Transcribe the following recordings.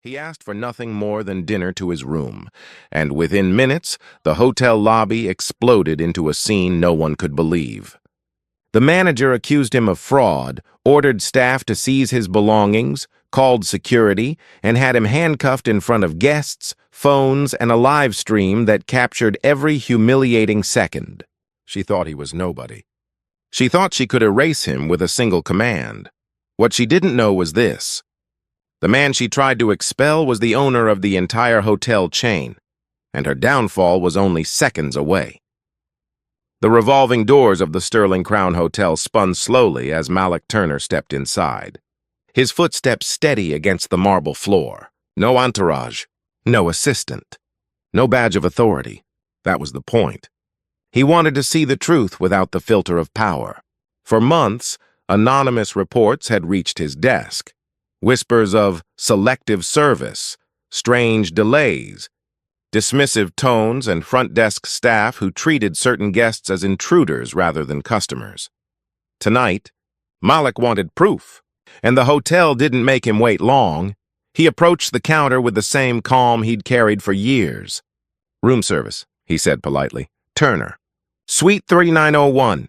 He asked for nothing more than dinner to his room, and within minutes, the hotel lobby exploded into a scene no one could believe. The manager accused him of fraud, ordered staff to seize his belongings, called security, and had him handcuffed in front of guests, phones, and a live stream that captured every humiliating second. She thought he was nobody. She thought she could erase him with a single command. What she didn't know was this. The man she tried to expel was the owner of the entire hotel chain, and her downfall was only seconds away. The revolving doors of the Sterling Crown Hotel spun slowly as Malik Turner stepped inside. His footsteps steady against the marble floor. No entourage, no assistant, no badge of authority. That was the point. He wanted to see the truth without the filter of power. For months, anonymous reports had reached his desk. Whispers of selective service, strange delays, dismissive tones, and front desk staff who treated certain guests as intruders rather than customers. Tonight, Malik wanted proof, and the hotel didn't make him wait long. He approached the counter with the same calm he'd carried for years. "Room service," he said politely. "Turner. Suite 3901.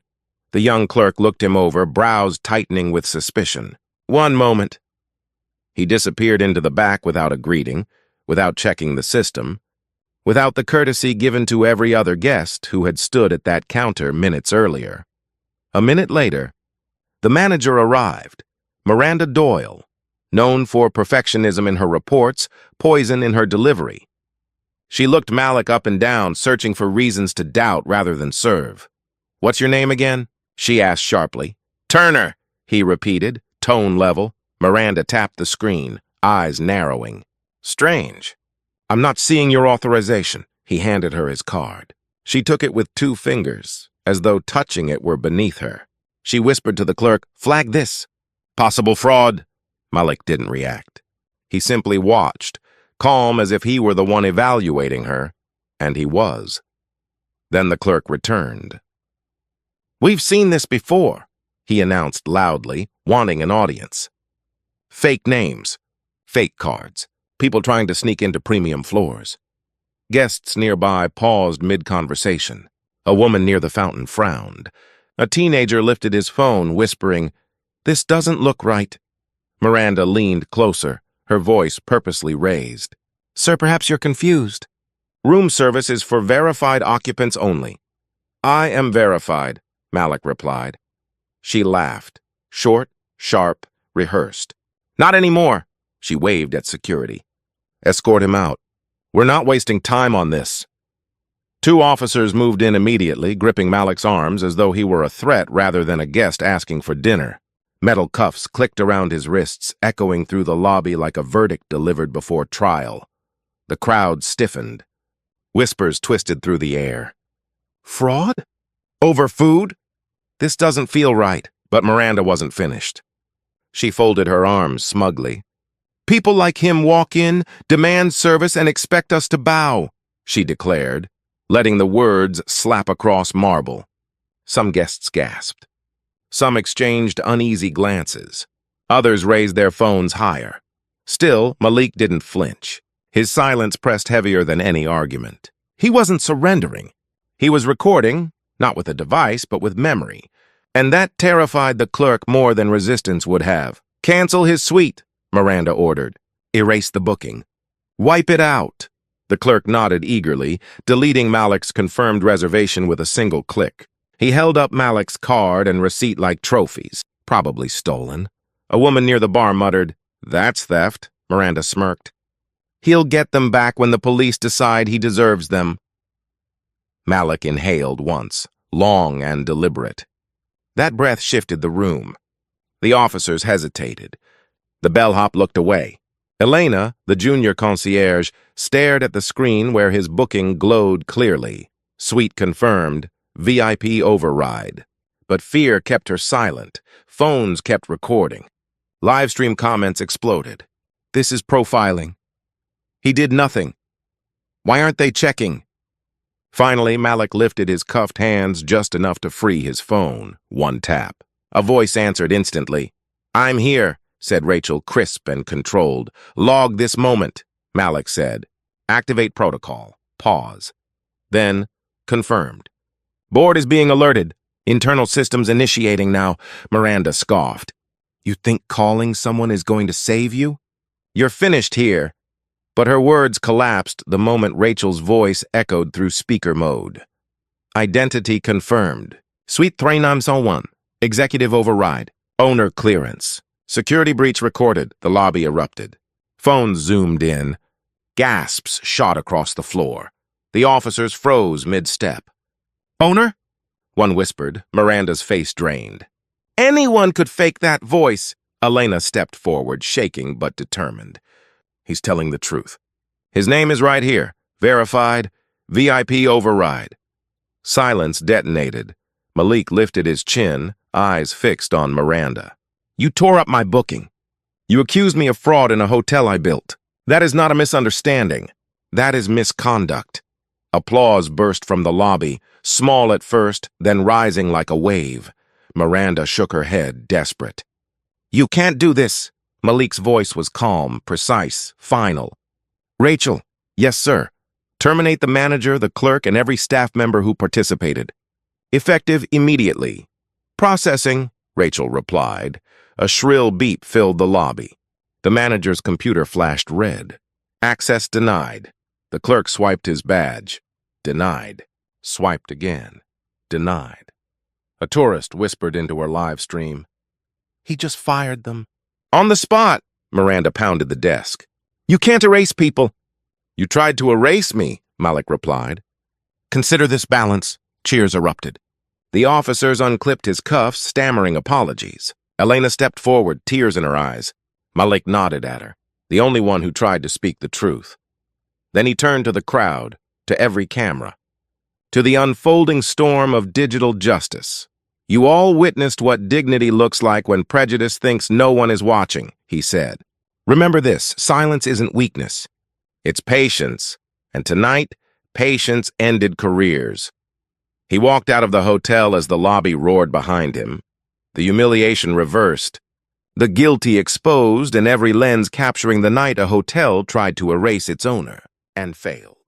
The young clerk looked him over, brows tightening with suspicion. "One moment." He disappeared into the back without a greeting, without checking the system, without the courtesy given to every other guest who had stood at that counter minutes earlier. A minute later, the manager arrived, Miranda Doyle, known for perfectionism in her reports, poison in her delivery. She looked Malik up and down, searching for reasons to doubt rather than serve. "What's your name again?" she asked sharply. "Turner," he repeated, tone level. Miranda tapped the screen, eyes narrowing. "Strange. I'm not seeing your authorization." He handed her his card. She took it with 2 fingers, as though touching it were beneath her. She whispered to the clerk, "Flag this." "Possible fraud." Malik didn't react. He simply watched, calm as if he were the one evaluating her, and he was. Then the clerk returned. "We've seen this before," he announced loudly, wanting an audience. Fake names, fake cards, people trying to sneak into premium floors. Guests nearby paused mid-conversation. A woman near the fountain frowned. A teenager lifted his phone, whispering, "This doesn't look right." Miranda leaned closer, her voice purposely raised. "Sir, perhaps you're confused. Room service is for verified occupants only." "I am verified," Malik replied. She laughed, short, sharp, rehearsed. "Not anymore." She waved at security. "Escort him out. We're not wasting time on this." 2 officers moved in immediately, gripping Malik's arms as though he were a threat rather than a guest asking for dinner. Metal cuffs clicked around his wrists, echoing through the lobby like a verdict delivered before trial. The crowd stiffened. Whispers twisted through the air. "Fraud? Over food? This doesn't feel right." But Miranda wasn't finished. She folded her arms smugly. "People like him walk in, demand service, and expect us to bow," she declared, letting the words slap across marble. Some guests gasped. Some exchanged uneasy glances. Others raised their phones higher. Still, Malik didn't flinch. His silence pressed heavier than any argument. He wasn't surrendering. He was recording, not with a device, but with memory. And that terrified the clerk more than resistance would have. "Cancel his suite," Miranda ordered. "Erase the booking. Wipe it out." The clerk nodded eagerly, deleting Malik's confirmed reservation with a single click. He held up Malik's card and receipt like trophies, probably stolen. A woman near the bar muttered, "That's theft," Miranda smirked. "He'll get them back when the police decide he deserves them." Malik inhaled once, long and deliberate. That breath shifted the room. The officers hesitated. The bellhop looked away. Elena, the junior concierge, stared at the screen where his booking glowed clearly. Suite confirmed, VIP override. But fear kept her silent. Phones kept recording. Livestream comments exploded. "This is profiling. He did nothing. Why aren't they checking?" Finally, Malik lifted his cuffed hands just enough to free his phone. One tap. A voice answered instantly. "I'm here. said Rachel, crisp and controlled. Log this moment, Malik said. Activate protocol. Pause. Then, confirmed. Board is being alerted. Internal systems initiating now, Miranda scoffed. You think calling someone is going to save you? You're finished here. But her words collapsed the moment Rachel's voice echoed through speaker mode. Identity confirmed. Suite 301. Executive override. Owner clearance. Security breach recorded. The lobby erupted. Phones zoomed in. Gasps shot across the floor. The officers froze mid-step. Owner? One whispered, Miranda's face drained. Anyone could fake that voice. Elena stepped forward, shaking but determined. He's telling the truth. His name is right here. Verified. VIP override. Silence detonated. Malik lifted his chin, eyes fixed on Miranda. You tore up my booking. You accused me of fraud in a hotel I built. That is not a misunderstanding. That is misconduct. Applause burst from the lobby, small at first, then rising like a wave. Miranda shook her head, desperate. You can't do this. Malik's voice was calm, precise, final. Rachel, yes, sir. Terminate the manager, the clerk, and every staff member who participated. Effective immediately. Processing, Rachel replied. A shrill beep filled the lobby. The manager's computer flashed red. Access denied. The clerk swiped his badge. Denied. Swiped again. Denied. A tourist whispered into her live stream. He just fired them. On the spot, Miranda pounded the desk. You can't erase people. You tried to erase me, Malik replied. Consider this balance. Cheers erupted. The officers unclipped his cuffs, stammering apologies. Elena stepped forward, tears in her eyes. Malik nodded at her, the only one who tried to speak the truth. Then he turned to the crowd, to every camera, to the unfolding storm of digital justice. You all witnessed what dignity looks like when prejudice thinks no one is watching, he said. Remember this, silence isn't weakness. It's patience, and tonight, patience ended careers. He walked out of the hotel as the lobby roared behind him. The humiliation reversed. The guilty exposed, and every lens capturing the night a hotel tried to erase its owner, and failed.